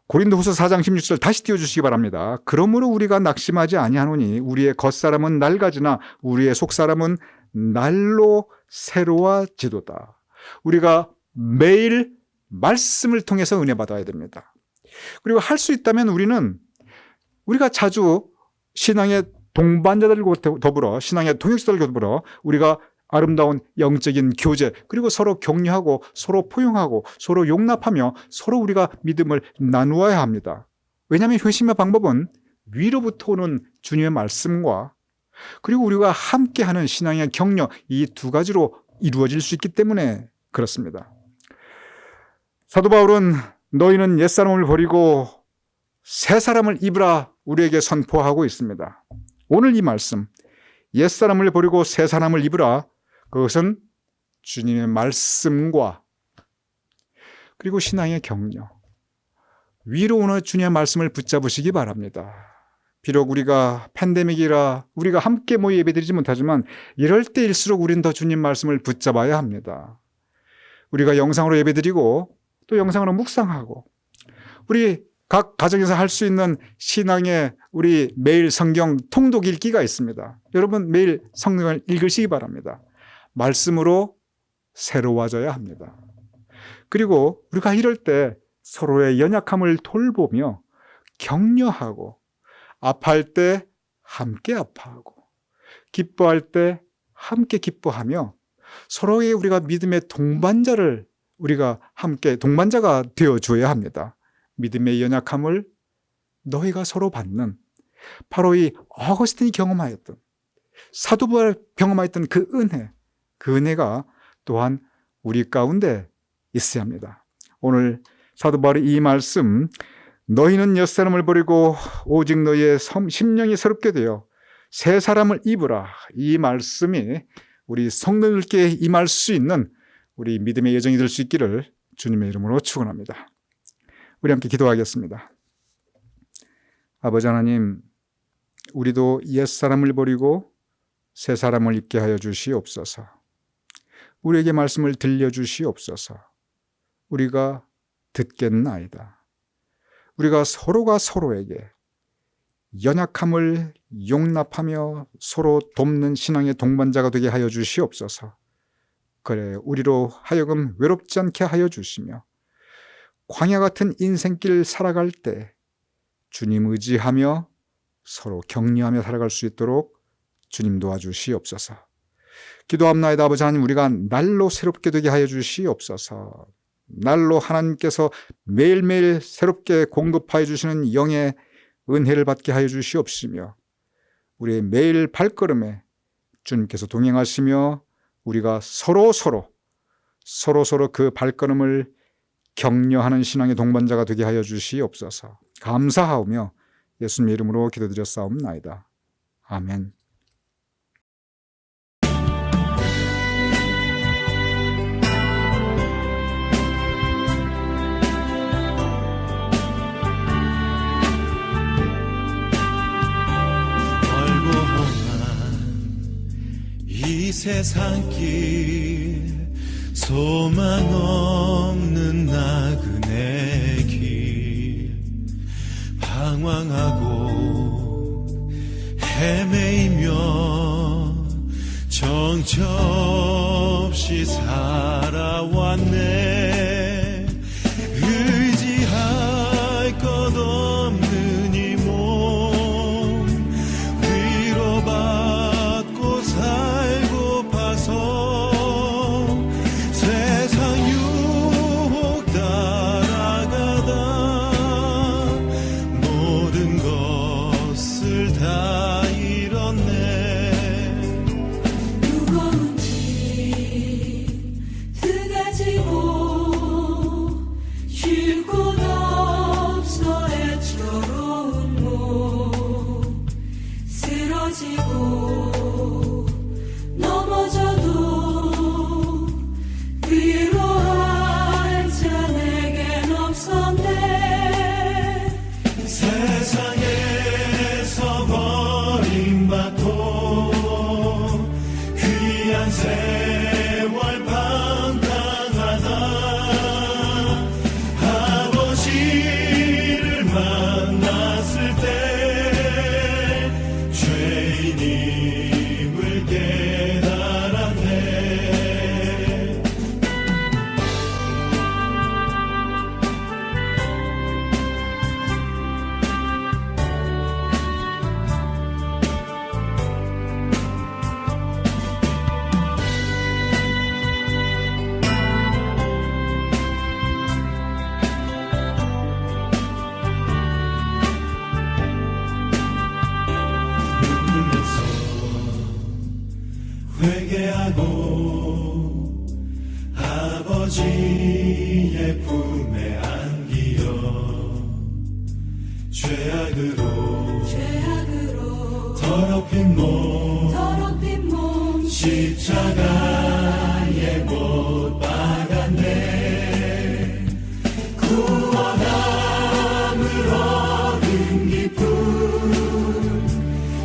고린도후서 4장 16절 다시 띄워주시기 바랍니다. 그러므로 우리가 낙심하지 아니하노니 우리의 겉사람은 낡아지나 우리의 속사람은 날로 새로워지도다. 우리가 매일 말씀을 통해서 은혜 받아야 됩니다. 그리고 할 수 있다면 우리가 자주 신앙의 동반자들과 더불어, 신앙의 동역자들과 더불어 우리가 아름다운 영적인 교제, 그리고 서로 격려하고 서로 포용하고 서로 용납하며 서로 우리가 믿음을 나누어야 합니다. 왜냐하면 회심의 방법은 위로부터 오는 주님의 말씀과 그리고 우리가 함께하는 신앙의 격려, 이 두 가지로 이루어질 수 있기 때문에 그렇습니다. 사도 바울은 너희는 옛사람을 버리고 새사람을 입으라 우리에게 선포하고 있습니다. 오늘 이 말씀, 옛사람을 버리고 새사람을 입으라, 그것은 주님의 말씀과 그리고 신앙의 격려, 위로 오는 주님의 말씀을 붙잡으시기 바랍니다. 비록 우리가 팬데믹이라 우리가 함께 모여 예배드리지 못하지만 이럴 때일수록 우리는 더 주님 말씀을 붙잡아야 합니다. 우리가 영상으로 예배드리고 또 영상으로 묵상하고 우리 각 가정에서 할 수 있는 신앙의 우리 매일 성경 통독 읽기가 있습니다. 여러분 매일 성경을 읽으시기 바랍니다. 말씀으로 새로워져야 합니다. 그리고 우리가 이럴 때 서로의 연약함을 돌보며 격려하고, 아파할 때 함께 아파하고, 기뻐할 때 함께 기뻐하며 서로의 우리가 믿음의 동반자를 우리가 함께 동반자가 되어줘야 합니다. 믿음의 연약함을 너희가 서로 받는, 바로 이 어거스틴이 경험하였던, 사도 바울이 경험하였던 그 은혜가 또한 우리 가운데 있어야 합니다. 오늘 사도 바울의 이 말씀, 너희는 옛사람을 버리고 오직 너희의 심령이 새롭게 되어 새 사람을 입으라, 이 말씀이 우리 성도들께 임할 수 있는 우리 믿음의 여정이 될 수 있기를 주님의 이름으로 축원합니다. 우리 함께 기도하겠습니다. 아버지 하나님, 우리도 옛사람을 버리고 새사람을 입게 하여 주시옵소서. 우리에게 말씀을 들려주시옵소서. 우리가 듣겠나이다. 우리가 서로가 서로에게 연약함을 용납하며 서로 돕는 신앙의 동반자가 되게 하여 주시옵소서. 그래, 우리로 하여금 외롭지 않게 하여 주시며 광야 같은 인생길 살아갈 때 주님 의지하며 서로 격려하며 살아갈 수 있도록 주님 도와주시옵소서. 기도합나이다. 아버지 하나님, 우리가 날로 새롭게 되게 하여 주시옵소서. 날로 하나님께서 매일매일 새롭게 공급하여 주시는 영의 은혜를 받게 하여 주시옵시며 우리의 매일 발걸음에 주님께서 동행하시며 우리가 서로 그 발걸음을 격려하는 신앙의 동반자가 되게 하여 주시옵소서. 감사하오며 예수님의 이름으로 기도드렸사옵나이다. 아멘. 이 세상길 소망 없는 나그네 길 방황하고 헤매이며 정처없이 살아왔네. 의지할 것 없는 이 몸 위로받고 살고파서 세상 유혹 따라가다 모든 것을 다 잃었네. 무거운 짐 가지고 쉴 곳 없어 애처로운 몸 쓰러지고 넘어져도 위로할 자 내겐 없었네. 세상에서 버림받고 귀한 세월 방탕하다 아버지를 만났을 때 죄인임을 깨달았네. 눈물로서 회개하고 아버지의 품에 안기어 죄악으로 더럽힌 몸 십자가에 못 박았네. 구원함을 얻은 기쁨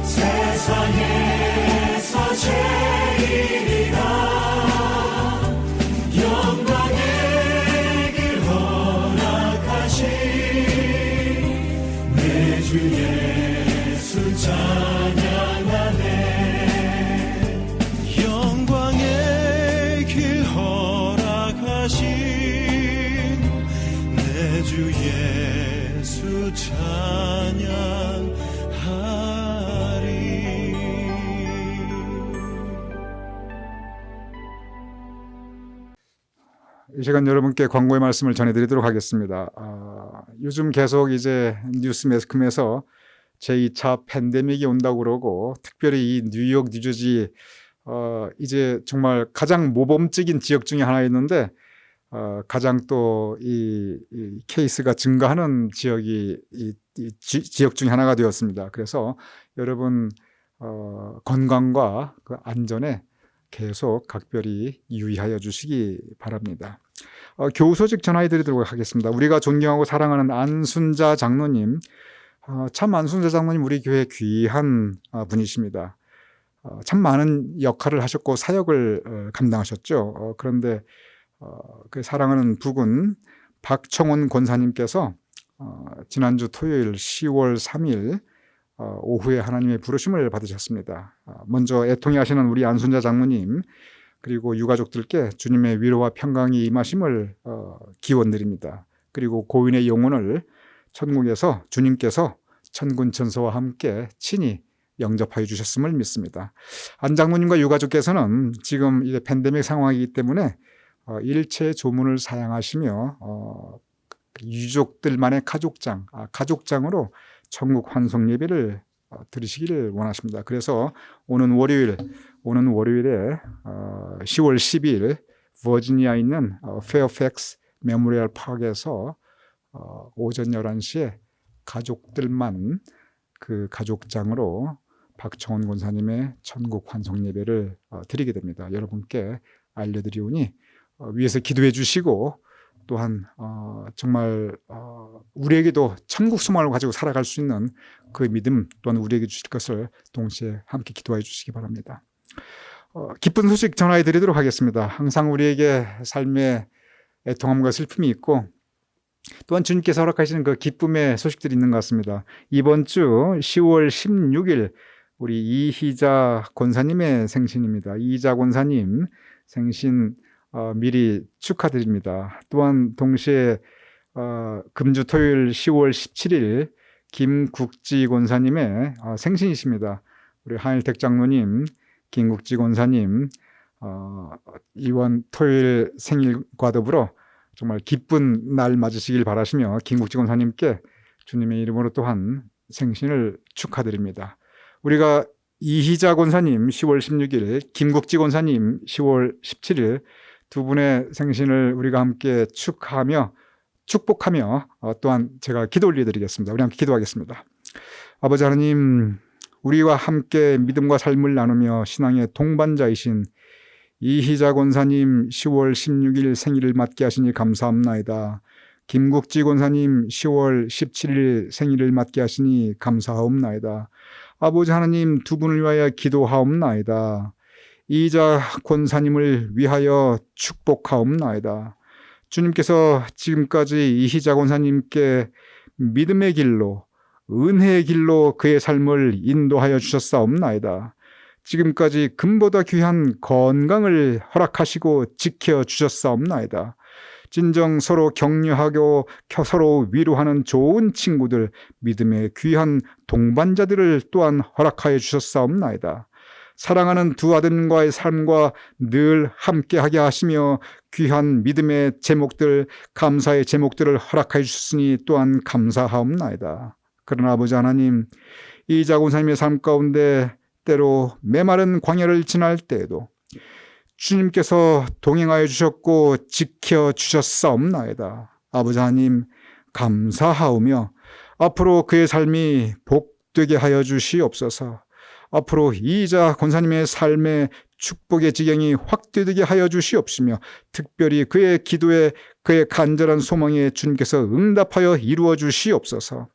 세상에서 제일이라. 영광의 길 허락하신 내 주 예수 찬양하네. 영광의 길 허락하신 내 주 예수 찬양하리. 이 시간 여러분께 광고의 말씀을 전해드리도록 하겠습니다. 요즘 계속 이제 뉴스 매스컴에서 제2차 팬데믹이 온다고 그러고 특별히 이 뉴욕, 뉴저지 이제 정말 가장 모범적인 지역 중에 하나였는데 가장 또 이 케이스가 증가하는 지역이 지역 중에 하나가 되었습니다. 그래서 여러분 건강과 그 안전에 계속 각별히 유의하여 주시기 바랍니다. 교우 소식 전해드리도록 하겠습니다. 우리가 존경하고 사랑하는 안순자 장로님 참 안순자 장로님 우리 교회 귀한 분이십니다. 참 많은 역할을 하셨고 사역을 감당하셨죠. 그런데 그 사랑하는 부군 박청원 권사님께서 지난주 토요일 10월 3일 오후에 하나님의 부르심을 받으셨습니다. 먼저 애통해 하시는 우리 안순자 장모님 그리고 유가족들께 주님의 위로와 평강이 임하심을 기원드립니다. 그리고 고인의 영혼을 천국에서 주님께서 천군천사와 함께 친히 영접하여 주셨음을 믿습니다. 안 장모님과 유가족께서는 지금 이제 팬데믹 상황이기 때문에 일체 조문을 사양하시며 유족들만의 가족장으로 천국 환송 예배를 드리시기를 원하십니다. 그래서 오는 월요일에 10월 12일 버지니아에 있는 페어팩스 메모리얼 파크에서 오전 11시에 가족들만 그 가족장으로 박청원 권사님의 천국 환송 예배를 드리게 됩니다. 여러분께 알려드리오니 위에서 기도해 주시고 또한 정말 우리에게도 천국 소망을 가지고 살아갈 수 있는 그 믿음 또한 우리에게 주실 것을 동시에 함께 기도해 주시기 바랍니다. 기쁜 소식 전해 드리도록 하겠습니다. 항상 우리에게 삶에 애통함과 슬픔이 있고 또한 주님께서 허락하시는 그 기쁨의 소식들이 있는 것 같습니다. 이번 주 10월 16일 우리 이희자 권사님의 생신입니다. 이희자 권사님 생신 미리 축하드립니다. 또한 동시에 금주 토요일 10월 17일 김국지 권사님의 생신이십니다. 우리 한일택 장로님, 김국지 권사님 이번 토요일 생일과 더불어 정말 기쁜 날 맞으시길 바라시며 김국지 권사님께 주님의 이름으로 또한 생신을 축하드립니다. 우리가 이희자 권사님 10월 16일, 김국지 권사님 10월 17일 두 분의 생신을 우리가 함께 축복하며 또한 제가 기도 올려드리겠습니다. 우리 함께 기도하겠습니다. 아버지 하나님, 우리와 함께 믿음과 삶을 나누며 신앙의 동반자이신 이희자 권사님 10월 16일 생일을 맞게 하시니 감사합나이다. 김국지 권사님 10월 17일 생일을 맞게 하시니 감사하옵나이다. 아버지 하나님, 두 분을 위하여 기도하옵나이다. 이희자 권사님을 위하여 축복하옵나이다. 주님께서 지금까지 이희자 권사님께 믿음의 길로, 은혜의 길로 그의 삶을 인도하여 주셨사옵나이다. 지금까지 금보다 귀한 건강을 허락하시고 지켜주셨사옵나이다. 진정 서로 격려하고 서로 위로하는 좋은 친구들, 믿음의 귀한 동반자들을 또한 허락하여 주셨사옵나이다. 사랑하는 두 아들과의 삶과 늘 함께하게 하시며 귀한 믿음의 제목들, 감사의 제목들을 허락하여 주셨으니 또한 감사하옵나이다. 그러나 아버지 하나님, 이희자 권사님의 삶 가운데 때로 메마른 광야를 지날 때에도 주님께서 동행하여 주셨고 지켜주셨사옵나이다. 아버지 하나님, 감사하오며 앞으로 그의 삶이 복되게 하여 주시옵소서. 앞으로 이희자 권사님의 삶의 축복의 지경이 확대되게 하여 주시옵시며 특별히 그의 기도에, 그의 간절한 소망에 주님께서 응답하여 이루어 주시옵소서.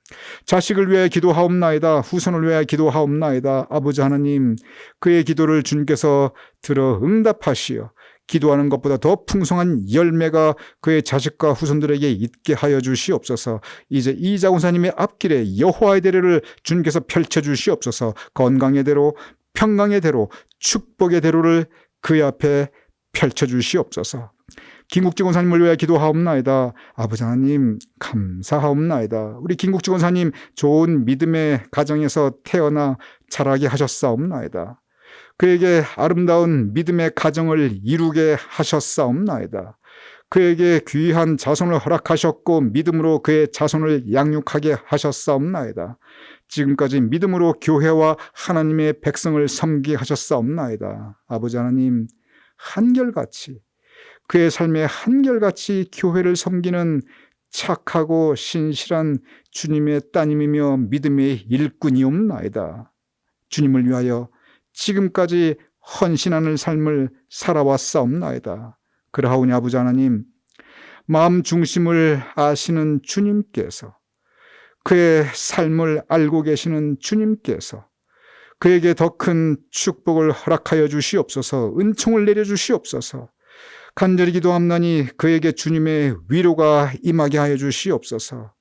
자식을 위해 기도하옵나이다. 후손을 위해 기도하옵나이다. 아버지 하나님, 그의 기도를 주님께서 들어 응답하시어 기도하는 것보다 더 풍성한 열매가 그의 자식과 후손들에게 있게 하여 주시옵소서. 이제 이희자 권사님의 앞길에 여호와의 대로를 주님께서 펼쳐 주시옵소서. 건강의 대로, 평강의 대로, 축복의 대로를 그의 앞에 펼쳐 주시옵소서. 김국지 권사님을 위해 기도하옵나이다. 아버지 하나님, 감사하옵나이다. 우리 김국지 권사님 좋은 믿음의 가정에서 태어나 자라게 하셨사옵나이다. 그에게 아름다운 믿음의 가정을 이루게 하셨사옵나이다. 그에게 귀한 자손을 허락하셨고 믿음으로 그의 자손을 양육하게 하셨사옵나이다. 지금까지 믿음으로 교회와 하나님의 백성을 섬기게 하셨사옵나이다. 아버지 하나님, 한결같이 그의 삶에 한결같이 교회를 섬기는 착하고 신실한 주님의 따님이며 믿음의 일꾼이옵나이다. 주님을 위하여 지금까지 헌신하는 삶을 살아왔사옵나이다. 그러하오니 아버지 하나님, 마음 중심을 아시는 주님께서 그의 삶을 알고 계시는 주님께서 그에게 더 큰 축복을 허락하여 주시옵소서. 은총을 내려 주시옵소서. 간절히 기도함나니 그에게 주님의 위로가 임하게 하여 주시옵소서.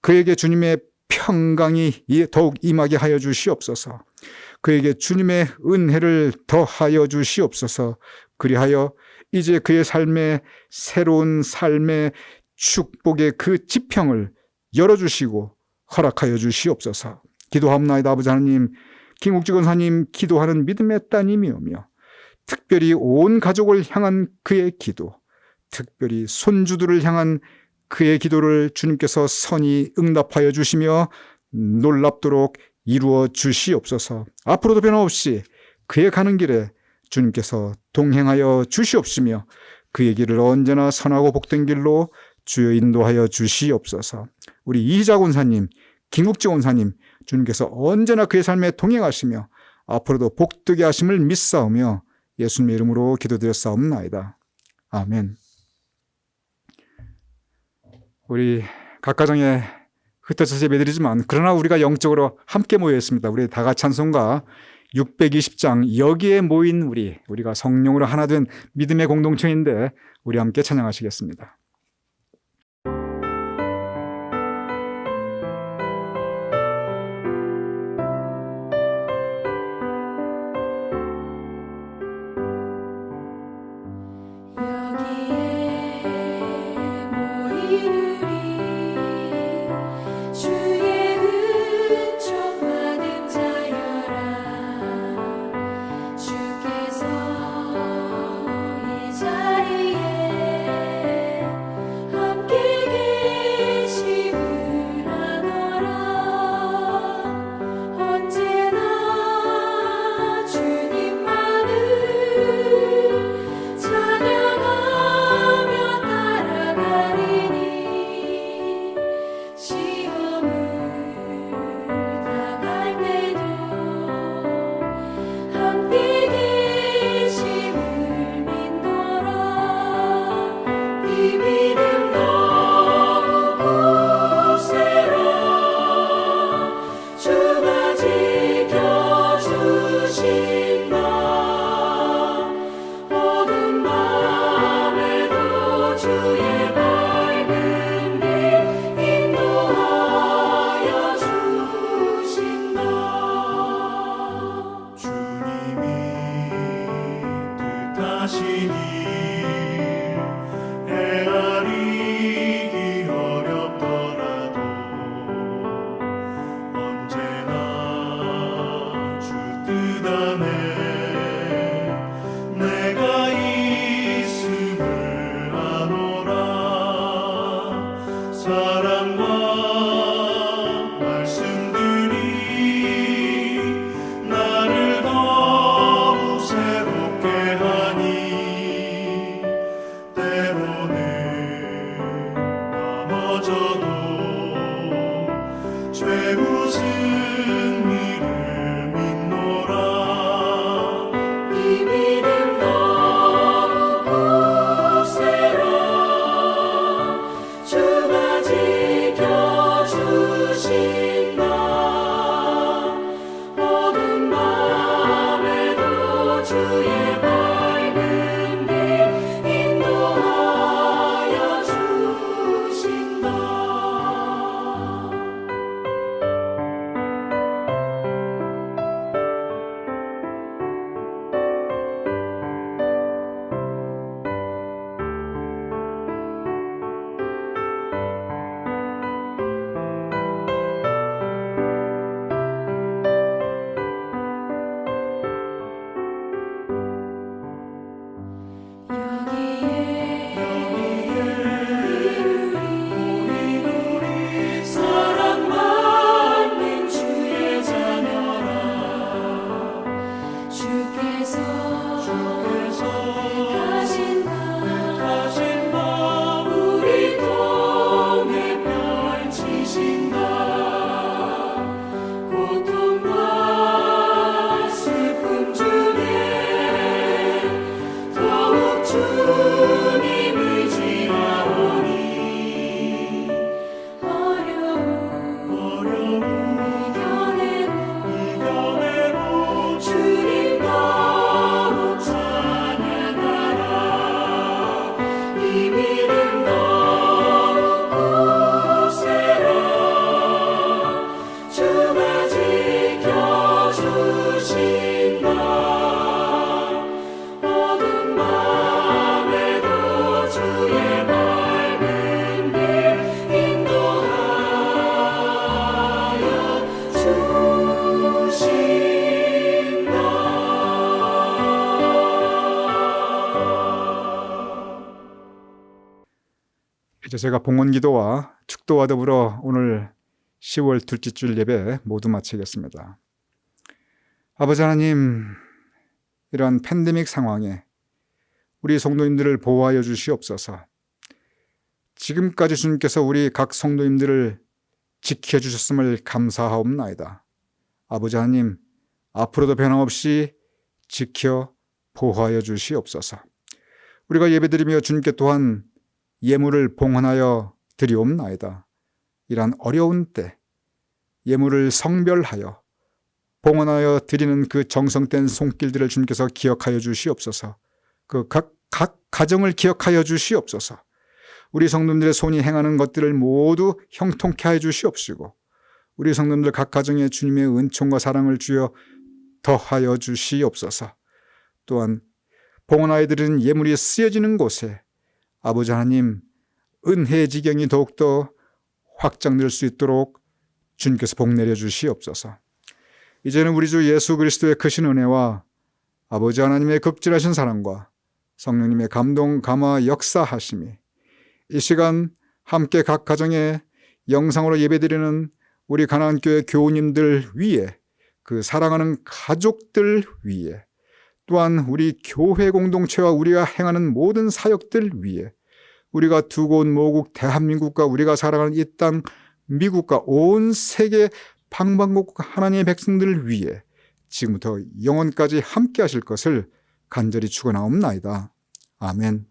그에게 주님의 평강이 더욱 임하게 하여 주시옵소서. 그에게 주님의 은혜를 더하여 주시옵소서. 그리하여 이제 그의 삶에 새로운 삶의 축복의 그 지평을 열어주시고 허락하여 주시옵소서. 기도합나이다. 아버지 하나님, 김국지 권사님 기도하는 믿음의 따님이오며 특별히 온 가족을 향한 그의 기도, 특별히 손주들을 향한 그의 기도를 주님께서 선히 응답하여 주시며 놀랍도록 이루어 주시옵소서. 앞으로도 변함없이 그의 가는 길에 주님께서 동행하여 주시옵시며 그의 길을 언제나 선하고 복된 길로 주여 인도하여 주시옵소서. 우리 이희자 권사님, 김국지 권사님, 주님께서 언제나 그의 삶에 동행하시며 앞으로도 복되게 하심을 믿사오며 예수님의 이름으로 기도드렸사옵나이다. 아멘. 우리 각 가정에 흩어져서 예배드리지만 그러나 우리가 영적으로 함께 모여 있습니다. 우리 다가 찬송가 620장 여기에 모인 우리가 성령으로 하나 된 믿음의 공동체인데 우리 함께 찬양하시겠습니다. 주께서 이 자리에 이제 제가 봉헌기도와 축도와 더불어 오늘 10월 둘째 주일 예배 모두 마치겠습니다. 아버지 하나님, 이러한 팬데믹 상황에 우리 성도님들을 보호하여 주시옵소서. 지금까지 주님께서 우리 각 성도님들을 지켜주셨음을 감사하옵나이다. 아버지 하나님, 앞으로도 변함없이 지켜 보호하여 주시옵소서. 우리가 예배드리며 주님께 또한 예물을 봉헌하여 드리옵나이다. 이러한 어려운 때 예물을 성별하여 봉헌하여 드리는 그 정성된 손길들을 주님께서 기억하여 주시옵소서. 그 각 가정을 기억하여 주시옵소서. 우리 성도님들의 손이 행하는 것들을 모두 형통케 하여 주시옵시고, 우리 성도님들 각 가정에 주님의 은총과 사랑을 주여 더하여 주시옵소서. 또한 봉헌하여 드리는 예물이 쓰여지는 곳에 아버지 하나님, 은혜의 지경이 더욱더 확장될 수 있도록 주님께서 복 내려 주시옵소서. 이제는 우리 주 예수 그리스도의 크신 은혜와 아버지 하나님의 극진하신 사랑과 성령님의 감동, 감화, 역사하심이 이 시간 함께 각 가정에 영상으로 예배드리는 우리 가나안교회 교우님들 위에, 그 사랑하는 가족들 위에, 또한 우리 교회 공동체와 우리가 행하는 모든 사역들 위에, 우리가 두고 온 모국 대한민국과 우리가 살아가는 이 땅 미국과 온 세계 방방곡곡 하나님의 백성들을 위해 지금부터 영원까지 함께 하실 것을 간절히 축원하옵나이다. 아멘.